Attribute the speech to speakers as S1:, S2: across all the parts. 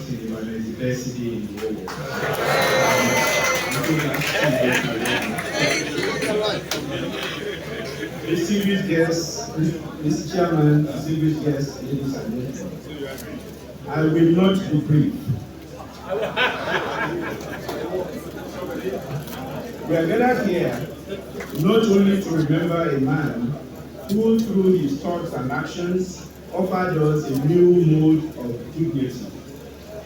S1: in the university in the world. Distinguished guests, Mr. Chairman, distinguished guests, ladies and gentlemen, I will not be brief. We are gathered here not only to remember a man who, through his thoughts and actions, offered us a new mode of dignity,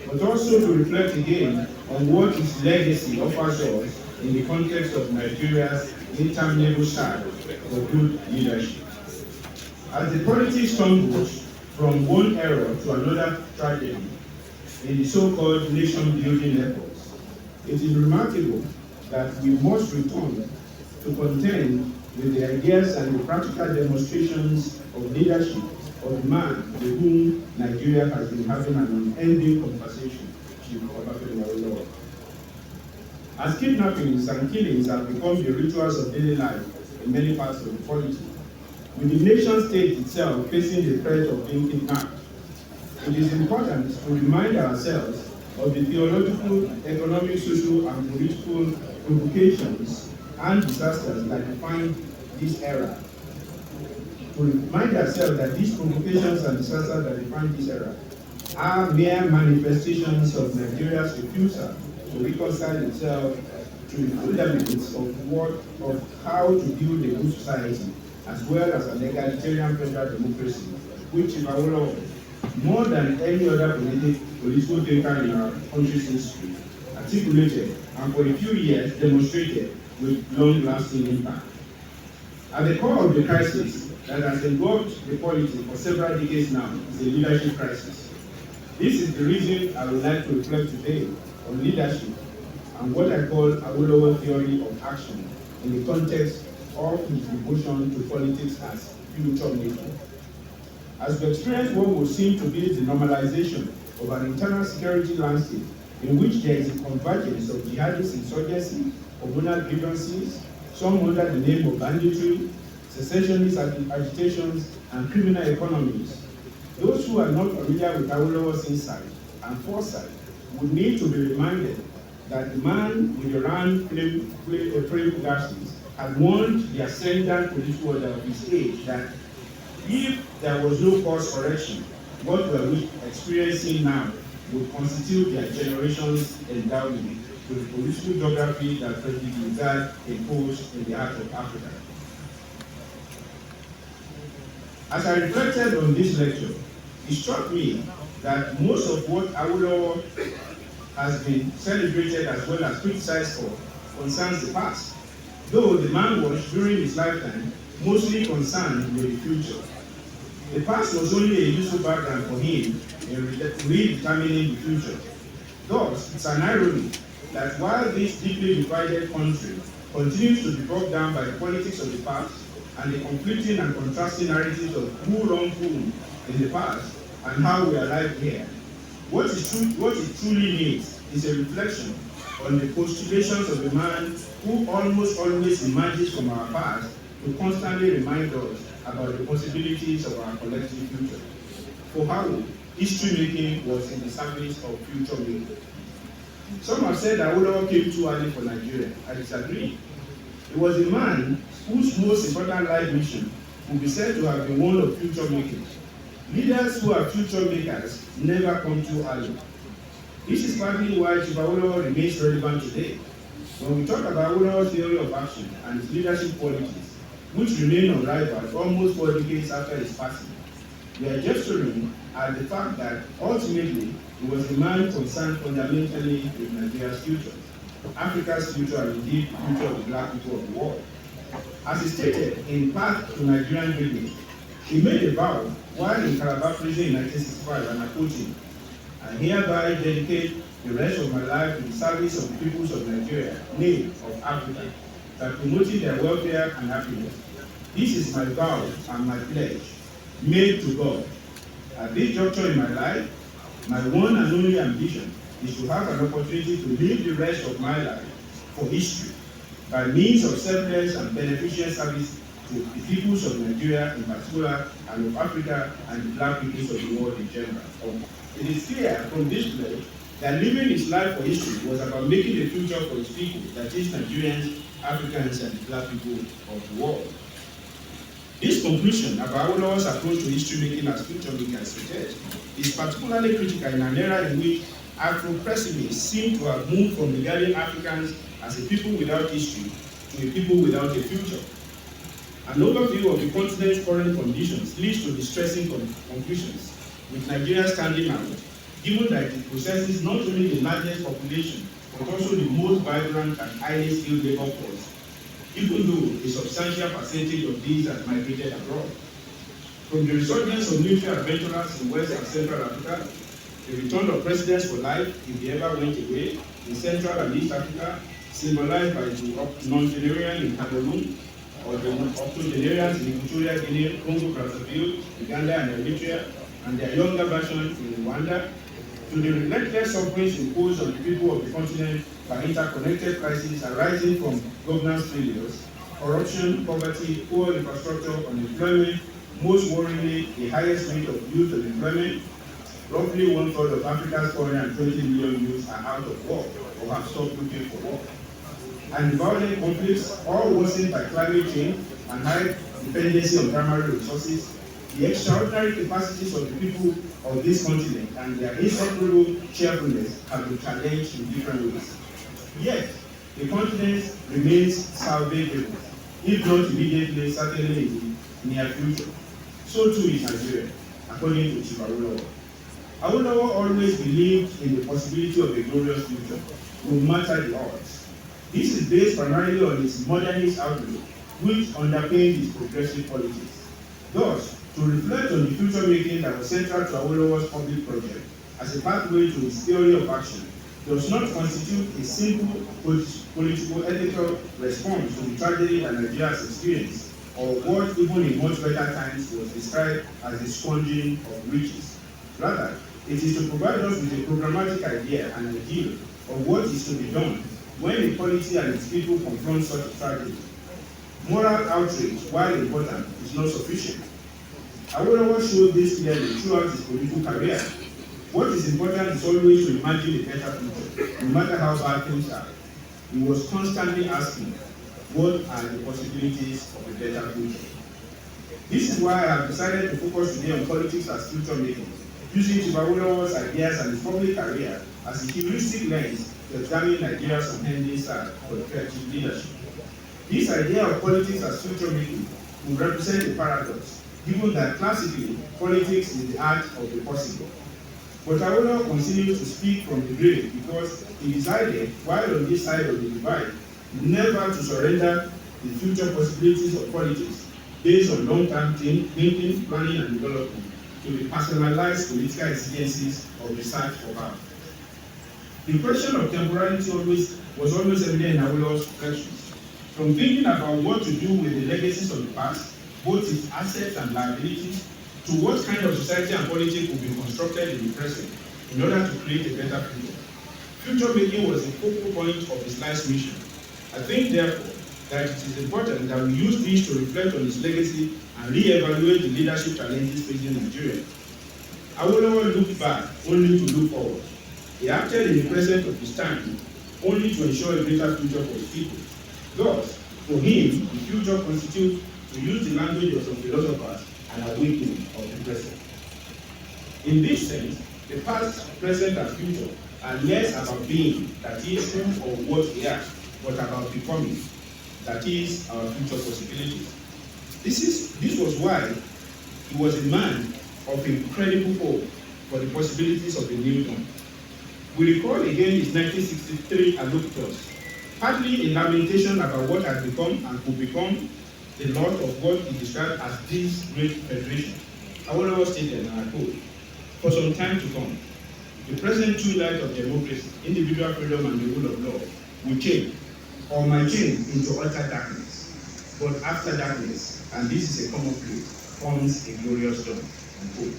S1: but also to reflect again on what his legacy offers us in the context of Nigeria's interminable search for good leadership. As the politics tumbles from one era to another tragedy in the so-called nation-building efforts, it is remarkable that we must return to contend with the ideas and the practical demonstrations of leadership of the man with whom Nigeria has been having an unending conversation, Chief Odiwuor. As kidnappings and killings have become the rituals of daily life in many parts of the polity, with the nation state itself facing the threat of being kidnapped, it is important to remind ourselves of the theological, economic, social, and political provocations and disasters that define this era. To remind ourselves that these provocations and disasters that define this era are mere manifestations of Nigeria's refusal to reconcile itself to the fundamentals of how to build a good society, as well as an egalitarian federal democracy, which Odiwuor, more than any other political thinker in our country's history, articulated and for a few years demonstrated with long-lasting impact. At the core of the crisis that has engulfed the polity for several decades now is a leadership crisis. This is the reason I would like to reflect today on leadership and what I call Awolowo theory of action in the context of his devotion to politics as future making. As we experience what would seem to be the normalization of an internal security landscape in which there is a convergence of jihadist insurgency, communal grievances, some under the name of banditry, secessionist agitations, and criminal economies, those who are not familiar with Awolowo's insight and foresight would need to be reminded that the man with the round frame glasses had warned the ascendant political order of his age that if there was no course correction, what we are experiencing now would constitute their generation's endowment to the political geography that President Rizal imposed in the heart of Africa. As I reflected on this lecture, it struck me that most of what Awolowo has been celebrated as well as criticized for concerns the past, though the man was, during his lifetime, mostly concerned with the future. The past was only a useful background for him in redetermining the future. Thus, it's an irony that while this deeply divided country continues to be bogged down by the politics of the past and the conflicting and contrasting narratives of who wronged whom in the past and how we arrived here, what it truly needs is a reflection on the postulations of a man who almost always emerges from our past to constantly remind us about the possibilities of our collective future. For Howell, history making was in the service of future making. Some have said that Awolowo came too early for Nigeria. I disagree. He was a man whose most important life mission would be said to have been one of future making. Leaders who are future makers never come too early. This is partly why Chief Awolowo remains relevant today. When we talk about Awolowo's theory of action and his leadership qualities, which remain unrivaled almost 4 decades after his passing, we are gesturing at the fact that ultimately he was a man concerned fundamentally with Nigeria's future, Africa's future, and indeed the future of the black people of the world. As he stated in Path to Nigerian Greatness, he made a vow while in Calabar prison in 1965, and I quote him, "I hereby dedicate the rest of my life to the service of the peoples of Nigeria, nay, of Africa, by promoting their welfare and happiness. This is my vow and my pledge, made to God. At this juncture in my life, my one and only ambition is to have an opportunity to live the rest of my life for history by means of selfless and beneficial service to the peoples of Nigeria in particular, and of Africa and the black peoples of the world in general." It is clear from this pledge that living his life for history was about making a future for his people, that is Nigerians, Africans, and black people of the world. This conclusion about Awólọ́wọ́'s approach to history making as future makers suggests is particularly critical in an era in which Afro-pessimists seem to have moved from regarding Africans as a people without history to a people without a future. An overview of the continent's current conditions leads to distressing conclusions, with Nigeria standing out, given that it possesses not only the largest population, but also the most vibrant and highly skilled labor force, even though a substantial percentage of these have migrated abroad. From the resurgence of military adventurers in West and Central Africa, the return of presidents for life, if they ever went away, in Central and East Africa, symbolized by the non-Generian in Cameroon, or the octogenarians in Equatorial Guinea, Congo, Brazzaville, Uganda, and Eritrea, and their younger version in Rwanda, to the relentless sufferings imposed on the people of the continent by interconnected crises arising from governance failures, corruption, poverty, poor infrastructure, unemployment, most worryingly, the highest rate of youth unemployment. Roughly 1/3 of Africa's 420 million youths are out of work or have stopped looking for work. And violent conflicts, all worsened by climate change and high dependency on primary resources, the extraordinary capacities of the people of this continent and their inseparable cheerfulness have been challenged in different ways. Yet, the continent remains salvageable, if not immediately, certainly in the near future. So too is Nigeria, according to Chief Awolowo. Awolowo always believed in the possibility of a glorious future, no matter the odds. This is based primarily on his modernist outlook, which underpinned his progressive politics. Thus, to reflect on the future making that was central to Awolowo's public project as a pathway to his theory of action does not constitute a simple political ethical response to the tragedy that Nigeria has experienced, or what even in much better times was described as the squandering of riches. Rather, it is to provide us with a programmatic idea and ideal of what is to be done when the polity and its people confront such a tragedy. Moral outrage, while important, is not sufficient. Awolowo showed this clearly throughout his political career. What is important is always to imagine a better future, no matter how bad things are. He was constantly asking, what are the possibilities of a better future? This is why I have decided to focus today on politics as future making, using Chief Awolowo's ideas and his public career as a heuristic lens to examine Nigeria's unending search for effective leadership. This idea of politics as future making will represent a paradox, given that classically, politics is the art of the possible. But Awolowo continues to speak from the grave because he decided, while on this side of the divide, never to surrender the future possibilities of politics based on long-term thinking, planning, and development to the personalized political exigencies of the search for power. The question of temporality was always evident in Awolowo's reflections. From thinking about what to do with the legacies of the past, both its assets and liabilities, to what kind of society and politics will be constructed in the present in order to create a better future. Future making was the focal point of his life's mission. I think, therefore, that it is important that we use this to reflect on his legacy and re-evaluate the leadership challenges facing Nigeria. Awolowo looked back only to look forward. He acted in the present of his time only to ensure a better future for his people. Thus, for him, the future constitutes, to use the language of some philosophers, an awakening of the present. In this sense, the past, present, and future are less about being, that is, who or what we are, but about becoming, that is, our future possibilities. This was why he was a man of incredible hope for the possibilities of a new dawn. We recall again his 1963 allocutions, partly in lamentation about what had become and could become the loss of what he described as this great federation. Awolowo stated, and I quote, "For some time to come, the present true light of democracy, individual freedom, and the rule of law will change, or might change into utter darkness. But after darkness, and this is a common place, comes a glorious dawn." Unquote.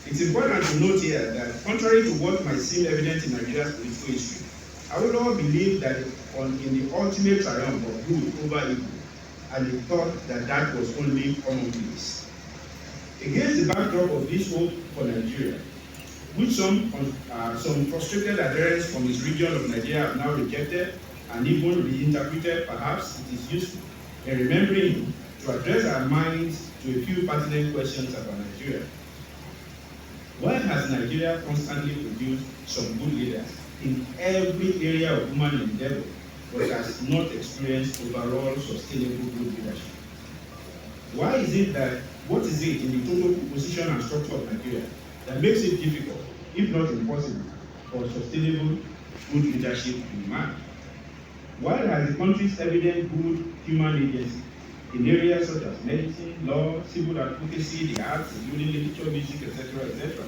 S1: It's important to note here that, contrary to what might seem evident in Nigeria's political history, Awolowo believed that in the ultimate triumph of good over evil, and he thought that that was only commonplace. Against the backdrop of this hope for Nigeria, which some frustrated adherents from his region of Nigeria have now rejected and even reinterpreted. Perhaps it is useful in remembering him to address our minds to a few pertinent questions about Nigeria. Why has Nigeria constantly produced some good leaders in every area of human endeavor, but has not experienced overall sustainable good leadership? Why is it that, what is it in the total composition and structure of Nigeria that makes it difficult, if not impossible, for sustainable good leadership to emerge? Why has the country's evident good human agency in areas such as medicine, law, civil advocacy, the arts, including literature, music, etc.,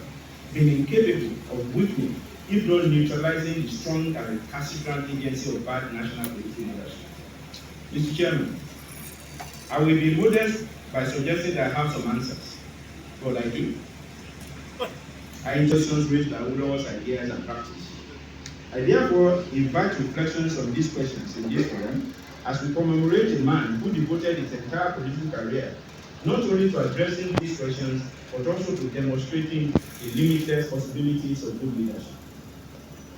S1: been incapable of weakening, if not neutralizing, the strong and recalcitrant agency of bad national political leadership? Mr. Chairman, I will be modest by suggesting that I have some answers, but I do. I intentions raised by Awólọ́wọ́'s ideas and practice. I therefore invite reflections on these questions in this forum as we commemorate a man who devoted his entire political career not only to addressing these questions, but also to demonstrating the limitless possibilities of good leadership.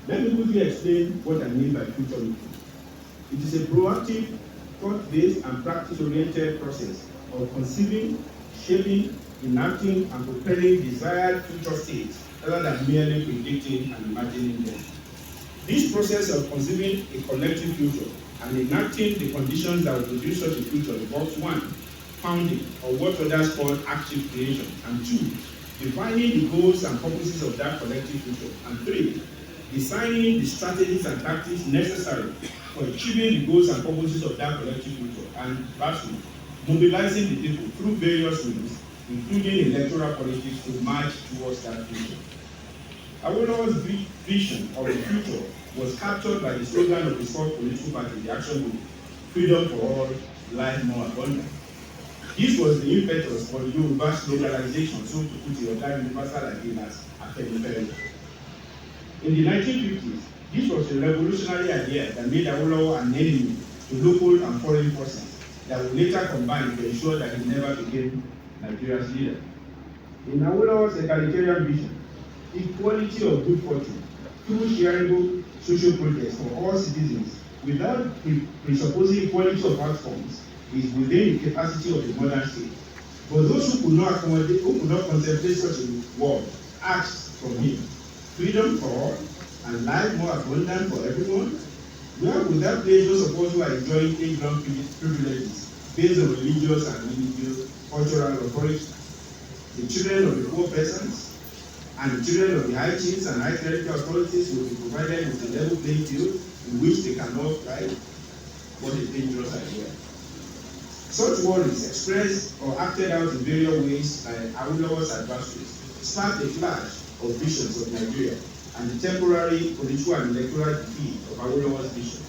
S1: Let me quickly explain what I mean by future looking. It is a proactive, thought-based, and practice-oriented process of conceiving, shaping, enacting, and propelling desired future states rather than merely predicting and imagining them. This process of conceiving a collective future and enacting the conditions that will produce such a future involves 1, founding, or what others call active creation, and 2, defining the goals and purposes of that collective future, and 3, designing the strategies and tactics necessary for achieving the goals and purposes of that collective future, and lastly, mobilizing the people through various means, including electoral politics, to march towards that future. Awólọ́wọ́'s vision of the future was captured by the slogan of his fourth political party, the Action Group: freedom for all, life more abundant. This was the impetus for the Yoruba's localization, so to put it, of that universal idea as Adebanwi. In the 1950s, this was a revolutionary idea that made Awólọ́wọ̀ an enemy to local and foreign forces that would later combine to ensure that he never became Nigeria's leader. In Awólọ́wọ̀'s egalitarian vision, equality of good fortune through shareable social projects for all citizens without presupposing equality of outcomes is within the capacity of the modern state. But those who could not accommodate, who could not contemplate such a world, asked from him, freedom for all and life more abundant for everyone? Where would that place those of us who are enjoying age-long privileges based on religious and cultural authority? The children of the poor peasants and the children of the high chiefs and high clerical authorities will be provided with a level playing field in which they can all thrive? What a dangerous idea. Such worries, expressed or acted out in various ways by Awólọ́wọ̀'s adversaries, sparked a clash of visions of Nigeria and the temporary political and electoral defeat of Awólọ́wọ̀'s vision,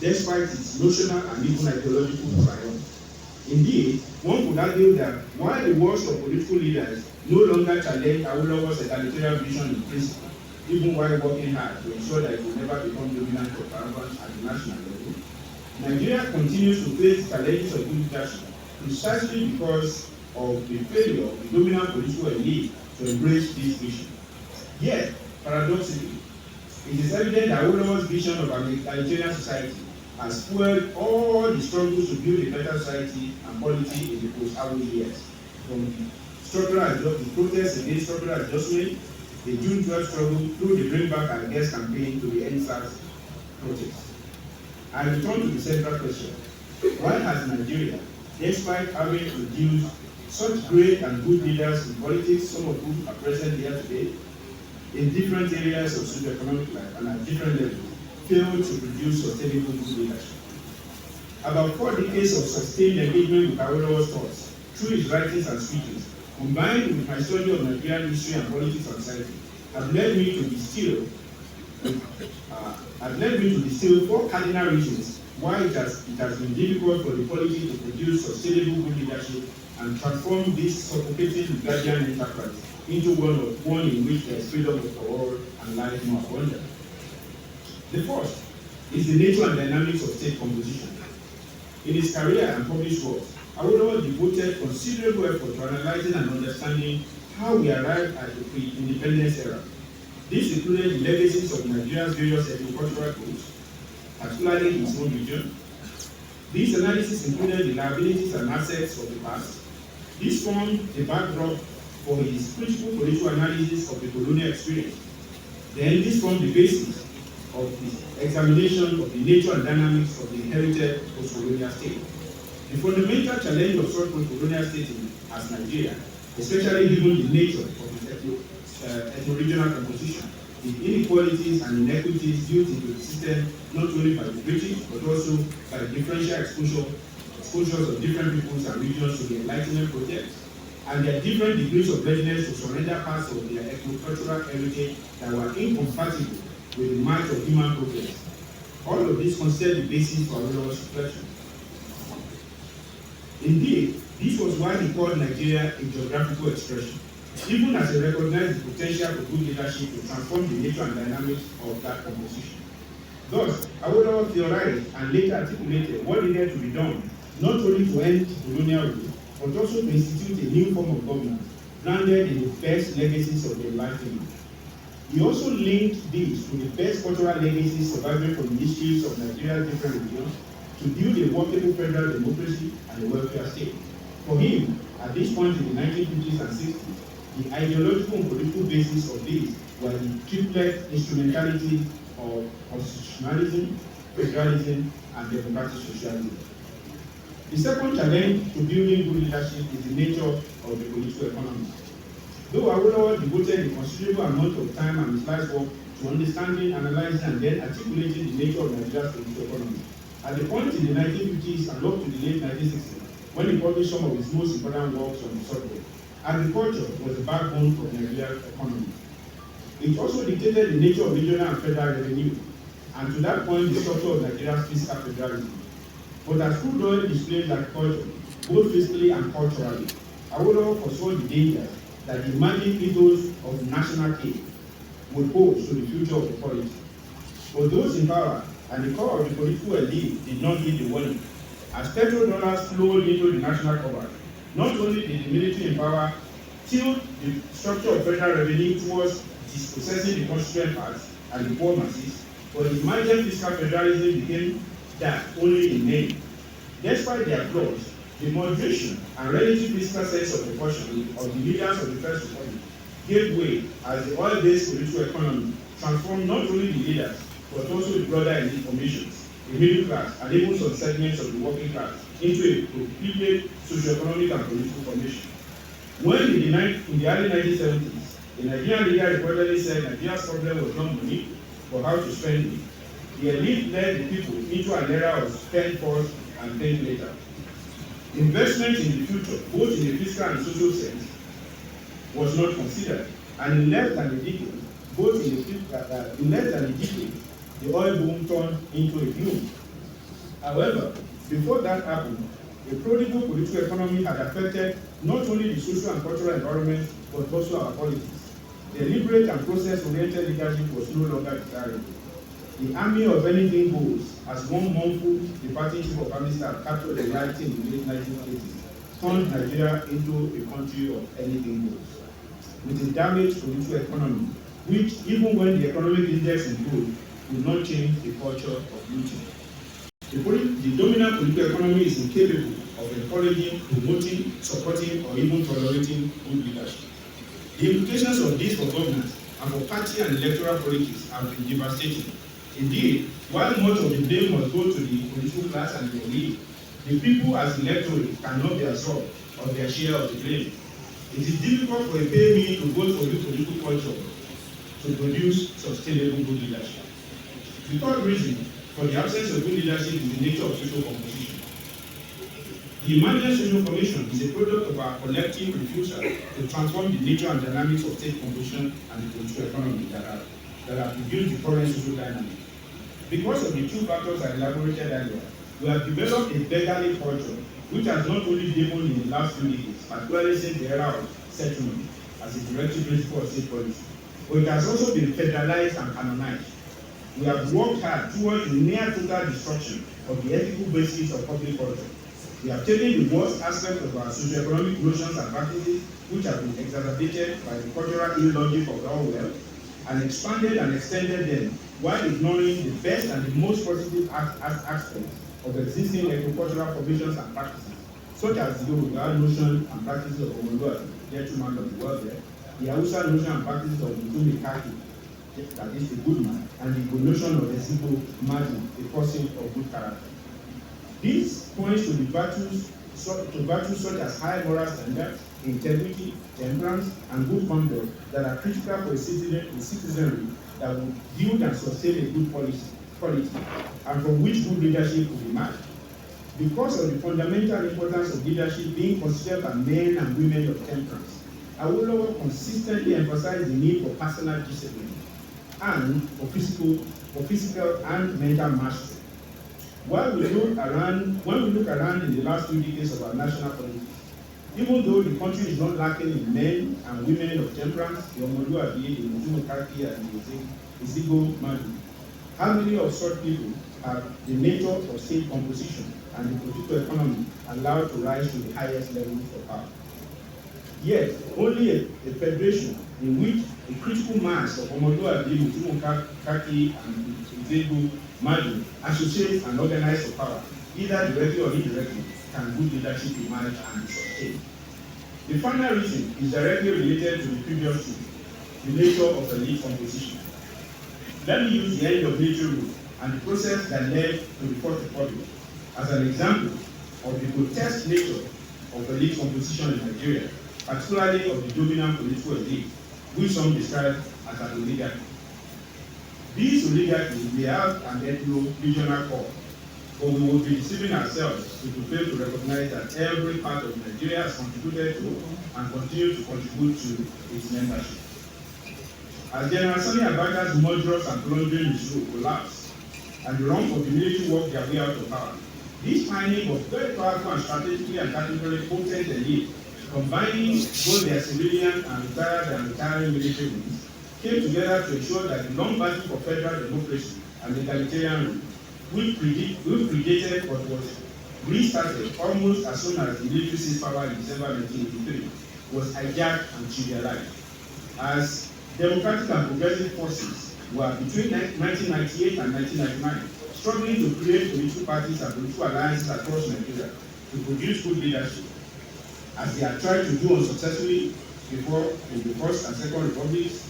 S1: despite its notional and even ideological triumph. Indeed, one could argue that while the worst of political leaders no longer challenge Awólọ́wọ̀'s egalitarian vision in principle, even while working hard to ensure that it will never become dominant or paramount at the national level, Nigeria continues to face challenges of good leadership precisely because of the failure of the dominant political elite to embrace this vision. Yet, paradoxically, it is evident that Awólọ́wọ̀'s vision of an egalitarian society has fueled all the struggles to build a better society and polity in the post-Awo years, from the protests against structural adjustment, the June 12 struggle, through the Bring Back and Guest campaign to the NSAS protest. I return to the central question: why has Nigeria, despite having produced such great and good leaders in politics, some of whom are present here today, in different areas of socio-economic life and at different levels, failed to produce sustainable good leadership? About 4 decades of sustained engagement with Awólọ́wọ̀'s thoughts through his writings and speeches, combined with my study of Nigerian history and politics and society, have led me to distill 4 cardinal reasons why it has been difficult for the polity to produce sustainable good leadership and transform this suffocating Guardian enterprise into one in which there is freedom for all and life more abundant. The first is the nature and dynamics of state composition. In his career and published works, Awólọ́wọ̀ devoted considerable effort to analyzing and understanding how we arrived at the pre-independence era. This included the legacies of Nigeria's various ethno-cultural groups, particularly in its own region. This analysis included the liabilities and assets of the past. This formed the backdrop for his critical political analysis of the colonial experience. Then this formed the basis of his examination of the nature and dynamics of the inherited post-colonial state. The fundamental challenge of such post-colonial state as Nigeria, especially given the nature of its ethno-regional composition, the inequalities and inequities built into the system not only by the British but also by the differential exposures of different peoples and regions to the Enlightenment project, and their different degrees of readiness to surrender parts of their ethno-cultural heritage that were incompatible with the march of human progress. All of this considered the basis for Awólọ́wọ́'s reflection. Indeed, this was why he called Nigeria a geographical expression, even as he recognized the potential for good leadership to transform the nature and dynamics of that composition. Thus, Awólọ́wọ̀ theorized and later articulated what needed to be done, not only to end colonial rule, but also to institute a new form of government, grounded in the best legacies of the Enlightenment. He also linked these to the best cultural legacies surviving from the histories of Nigeria's different regions to build a workable federal democracy and a welfare state. For him, at this point in the 1950s and 60s, the ideological and political basis of these were the triplet instrumentality of constitutionalism, federalism, and democratic socialism. The second challenge to building good leadership is the nature of the political economy. Though Awólọ́wọ̀ devoted a considerable amount of time and his life's work to understanding, analyzing, and then articulating the nature of Nigeria's political economy, at the point in the 1950s and up to the late 1960s, when he published some of his most important works on the subject, agriculture was the backbone of Nigeria's economy. It also dictated the nature of regional and federal revenue, and to that point, the structure of Nigeria's fiscal federalism. But as crude oil displaced agriculture, both fiscally and culturally, Awólọ́wọ̀ foresaw the dangers that the emerging ethos of national aid would pose to the future of the polity. For those in power and the core of the political elite did not heed the warning. As petrodollars flowed into the national cover, not only did the military in power tilt the structure of federal revenue towards dispossessing the constituent parts and the poor masses, but the emergent fiscal federalism became that only in name. Despite their flaws, the moderation and relative fiscal sense of proportion of the leaders of the First Republic gave way as the oil-based political economy transformed not only the leaders, but also the broader elite formations, the middle class, and even some segments of the working class into a completely socio-economic and political formation. When in the early 1970s, the Nigerian leader reportedly said Nigeria's problem was not money, but how to spend it, the elite led the people into an era of spend first and think later. Investment in the future, both in the fiscal and social sense, was not considered, and in less than a decade, the oil boom turned into a boom. However, before that happened, a prodigal political economy had affected not only the social and cultural environment, but also our politics. Deliberate and process-oriented leadership was no longer desirable. The army of anything goes, as one mournful departing chief of army staff captured the writing in the late 1980s, turned Nigeria into a country of anything goes. With a damaged political economy, which, even when the economic index improved, would not change the culture of looting. The dominant political economy is incapable of encouraging, promoting, supporting, or even tolerating good leadership. The implications of this for governance and for party and electoral politics have been devastating. Indeed, while much of the blame must go to the political class and the elite, the people as electorate cannot be absorbed of their share of the blame. It is difficult for a pay me to vote for the political culture to produce sustainable good leadership. The third reason for the absence of good leadership is the nature of social composition. The emergent social formation is a product of our collective refusal to transform the nature and dynamics of state composition and the political economy that have produced the current social dynamic. Because of the two factors I elaborated earlier, we have developed a beggarly culture which has not only deepened in the last few decades, particularly since the era of settlement as a directive principle of state policy, but it has also been federalized and canonized. We have worked hard towards the near total destruction of the ethical basis of public culture. We have taken the worst aspects of our socio-economic notions and practices, which have been exacerbated by the cultural illogic of our wealth, and expanded and extended them while ignoring the best and the most positive aspects of existing agricultural formations and practices, such as the Yoruba notion and practices of 𝗠𝗲𝗺𝗺, gentleman of the welfare, the Hausa notion and practices of 𝗠𝗲𝗺𝗺𝗵𝗺, that is the good man, and the Igbo notion of 𝗔𝘄𝒪𝒃, a person of good character. This points to the virtues such as high moral standards, integrity, temperance, and good conduct that are critical for a citizenry that will build and sustain a good polity, and from which good leadership will emerge. Because of the fundamental importance of leadership being considered by men and women of temperance, Awolowo consistently emphasized the need for personal discipline and for physical and mental mastery. When we look around in the last 2 decades of our national politics, even though the country is not lacking in men and women of temperance, the 𝗠𝗲𝗺𝗺𝗵𝗺, the 𝗔𝘄𝒪𝒃, and the 𝗔𝘄𝒪𝒃, how many of such people have the nature of state composition and the political economy allowed to rise to the highest levels of power? Yet, only a federation in which a critical mass of 𝗠𝗲𝗺𝗺𝗵𝗺, 𝗔𝘄𝒪𝒃, and 𝗔𝘄𝒪𝒃 associate and organize for power, either directly or indirectly, can good leadership emerge and be sustained. The final reason is directly related to the previous two, the nature of elite composition. Let me use the end of military rule and the process that led to the Fourth Republic as an example of the grotesque nature of elite composition in Nigeria, particularly of the dominant political elite, which some describe as an oligarchy. These oligarchies may have an ethno-regional core, but we will be deceiving ourselves if we fail to recognize that every part of Nigeria has contributed to and continues to contribute to its membership. As General Sani Abacha's murderous and plundering regime collapsed, and the wrong of the military worked their way out of power, this finding of very powerful and strategically and tactically potent elite, combining both their civilian and retiring military wings, came together to ensure that the long battle for federal democracy and egalitarian rule, which predated but was restarted almost as soon as the military seized power in December 1983, was hijacked and trivialized. As democratic and progressive forces were between 1998 and 1999 struggling to create political parties and political alliances across Nigeria to produce good leadership, as they had tried to do unsuccessfully before in the First and Second Republics,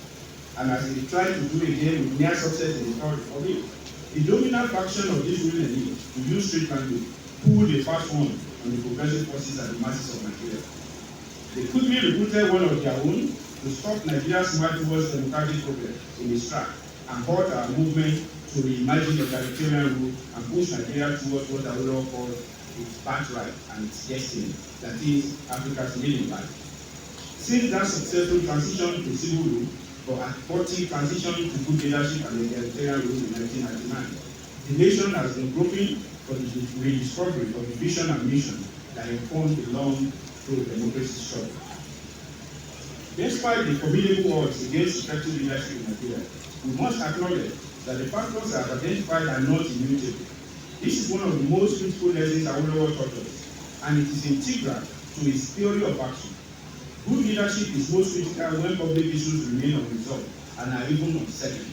S1: and as they tried to do again with near success in the Third Republic, the dominant faction of this ruling elite, to use street language, pulled a fast one on the progressive forces and the masses of Nigeria. They quickly recruited one of their own to stop Nigeria's march towards democratic progress in its track and halt our movement to reimagine egalitarian rule and push Nigeria towards what Awolowo called its birthright and its destiny, that is, Africa's leading life. Since that successful transition to civil rule, but transition to good leadership and egalitarian rule in 1999, the nation has been groping for the rediscovery of the vision and mission that informed the long pro-democracy struggle. Despite the formidable odds against effective leadership in Nigeria, we must acknowledge that the factors I have identified are not immutable. This is one of the most critical lessons Awolowo taught us, and it is integral to his theory of action. Good leadership is most critical when public issues remain unresolved and are even unsettled.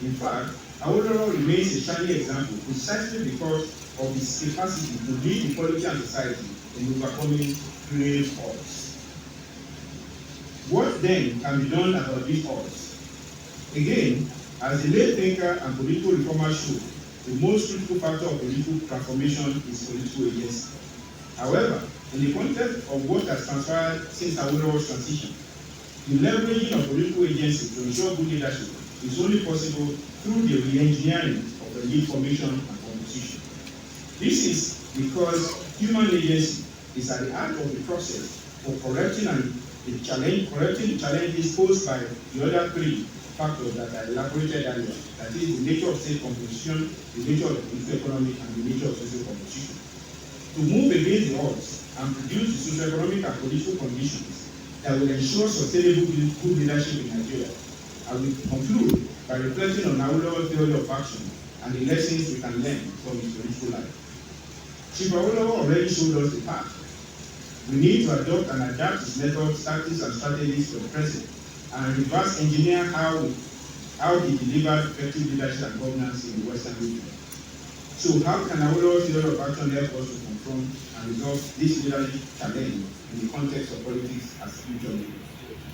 S1: In fact, Awolowo remains a shining example precisely because of his capacity to lead the polity and society in overcoming grave odds. What then can be done about these odds? Again, as the late thinker and political reformer showed, the most critical factor of political transformation is political agency. However, in the context of what has transpired since Awolowo's transition, the leveraging of political agency to ensure good leadership is only possible through the re-engineering of the elite formation and composition. This is because human agency is at the heart of the process for correcting the challenges posed by the other three factors that I elaborated earlier, that is the nature of state composition, the nature of the political economy, and the nature of social composition. To move against the odds and produce the socio-economic and political conditions that will ensure sustainable good leadership in Nigeria, I will conclude by reflecting on Awolowo's theory of action and the lessons we can learn from his political life. Chief Awolowo already showed us the path. We need to adopt and adapt his methods, tactics, and strategies for the present, and reverse engineer how we how he delivered effective leadership and governance in the Western region. So how can Awólọ́wọ́'s theory of action help us to confront and resolve this leadership challenge in the context of politics as future leaders?